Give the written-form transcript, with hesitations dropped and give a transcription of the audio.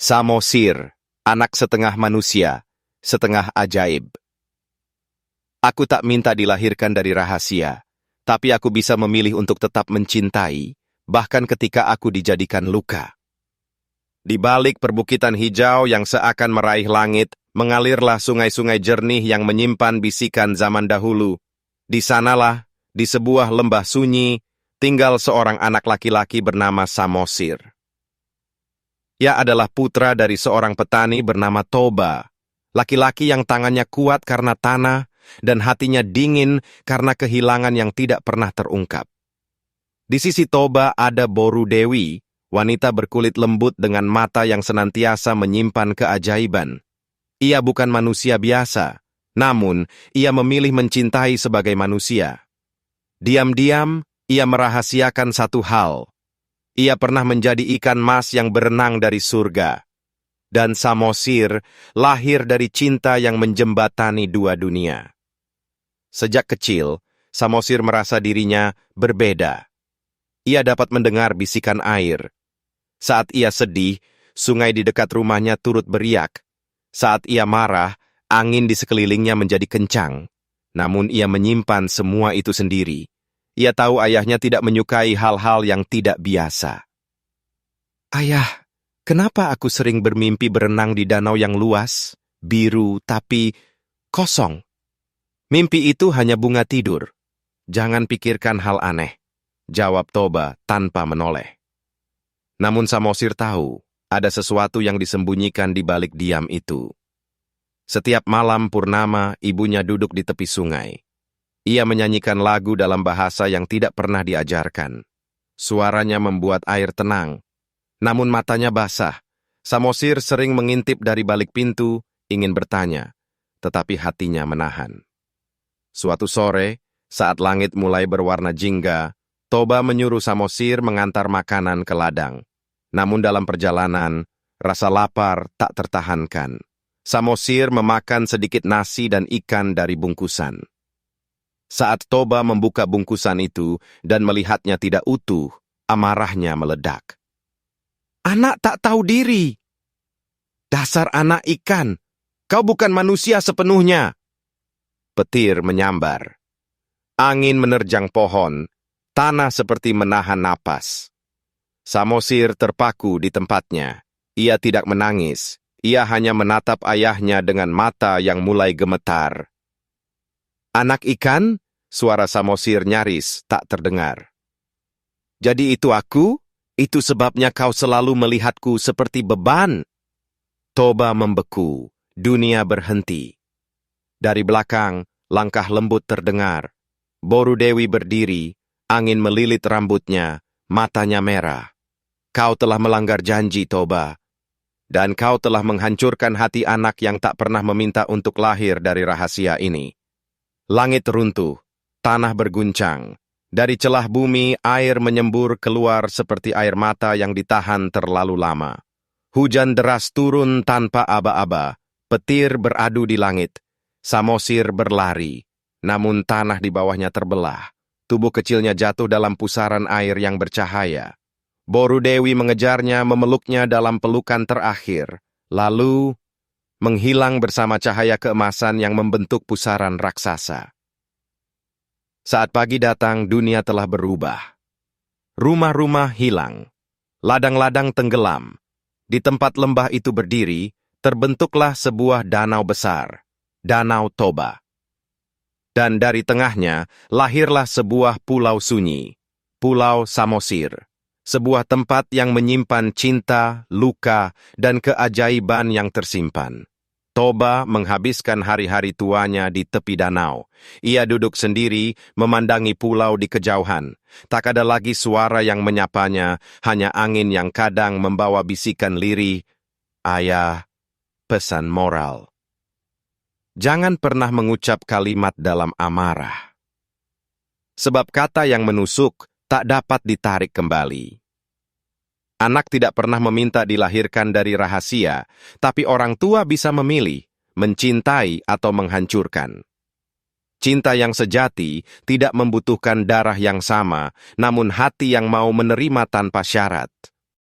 Samosir, anak setengah manusia, setengah ajaib. Aku tak minta dilahirkan dari rahasia, tapi aku bisa memilih untuk tetap mencintai, bahkan ketika aku dijadikan luka. Di balik perbukitan hijau yang seakan meraih langit, mengalirlah sungai-sungai jernih yang menyimpan bisikan zaman dahulu. Di sanalah, di sebuah lembah sunyi, tinggal seorang anak laki-laki bernama Samosir. Ia adalah putra dari seorang petani bernama Toba, laki-laki yang tangannya kuat karena tanah dan hatinya dingin karena kehilangan yang tidak pernah terungkap. Di sisi Toba ada Boru Dewi, wanita berkulit lembut dengan mata yang senantiasa menyimpan keajaiban. Ia bukan manusia biasa, namun ia memilih mencintai sebagai manusia. Diam-diam, ia merahasiakan satu hal. Ia pernah menjadi ikan mas yang berenang dari surga. Dan Samosir lahir dari cinta yang menjembatani dua dunia. Sejak kecil, Samosir merasa dirinya berbeda. Ia dapat mendengar bisikan air. Saat ia sedih, sungai di dekat rumahnya turut beriak. Saat ia marah, angin di sekelilingnya menjadi kencang. Namun ia menyimpan semua itu sendiri. Ia tahu ayahnya tidak menyukai hal-hal yang tidak biasa. Ayah, kenapa aku sering bermimpi berenang di danau yang luas, biru, tapi kosong? Mimpi itu hanya bunga tidur. Jangan pikirkan hal aneh, jawab Toba tanpa menoleh. Namun Samosir tahu, ada sesuatu yang disembunyikan di balik diam itu. Setiap malam purnama, ibunya duduk di tepi sungai. Ia menyanyikan lagu dalam bahasa yang tidak pernah diajarkan. Suaranya membuat air tenang. Namun matanya basah. Samosir sering mengintip dari balik pintu, ingin bertanya, tetapi hatinya menahan. Suatu sore, saat langit mulai berwarna jingga, Toba menyuruh Samosir mengantar makanan ke ladang. Namun dalam perjalanan, rasa lapar tak tertahankan. Samosir memakan sedikit nasi dan ikan dari bungkusan. Saat Toba membuka bungkusan itu dan melihatnya tidak utuh, amarahnya meledak. Anak tak tahu diri. Dasar anak ikan, kau bukan manusia sepenuhnya. Petir menyambar. Angin menerjang pohon, tanah seperti menahan napas. Samosir terpaku di tempatnya. Ia tidak menangis, ia hanya menatap ayahnya dengan mata yang mulai gemetar. Anak ikan? Suara Samosir nyaris tak terdengar. Jadi itu aku? Itu sebabnya kau selalu melihatku seperti beban? Toba membeku, dunia berhenti. Dari belakang, langkah lembut terdengar. Boru Dewi berdiri, angin melilit rambutnya, matanya merah. Kau telah melanggar janji, Toba. Dan kau telah menghancurkan hati anak yang tak pernah meminta untuk lahir dari rahasia ini. Langit runtuh, tanah berguncang. Dari celah bumi, air menyembur keluar seperti air mata yang ditahan terlalu lama. Hujan deras turun tanpa aba-aba, petir beradu di langit. Samosir berlari, namun tanah di bawahnya terbelah. Tubuh kecilnya jatuh dalam pusaran air yang bercahaya. Boru Dewi mengejarnya, memeluknya dalam pelukan terakhir. Lalu menghilang bersama cahaya keemasan yang membentuk pusaran raksasa. Saat pagi datang, dunia telah berubah. Rumah-rumah hilang. Ladang-ladang tenggelam. Di tempat lembah itu berdiri, terbentuklah sebuah danau besar. Danau Toba. Dan dari tengahnya, lahirlah sebuah pulau sunyi. Pulau Samosir. Sebuah tempat yang menyimpan cinta, luka, dan keajaiban yang tersimpan. Toba menghabiskan hari-hari tuanya di tepi danau. Ia duduk sendiri, memandangi pulau di kejauhan. Tak ada lagi suara yang menyapanya, hanya angin yang kadang membawa bisikan lirih. Ayah, pesan moral. Jangan pernah mengucap kalimat dalam amarah. Sebab kata yang menusuk tak dapat ditarik kembali. Anak tidak pernah meminta dilahirkan dari rahasia, tapi orang tua bisa memilih, mencintai atau menghancurkan. Cinta yang sejati tidak membutuhkan darah yang sama, namun hati yang mau menerima tanpa syarat.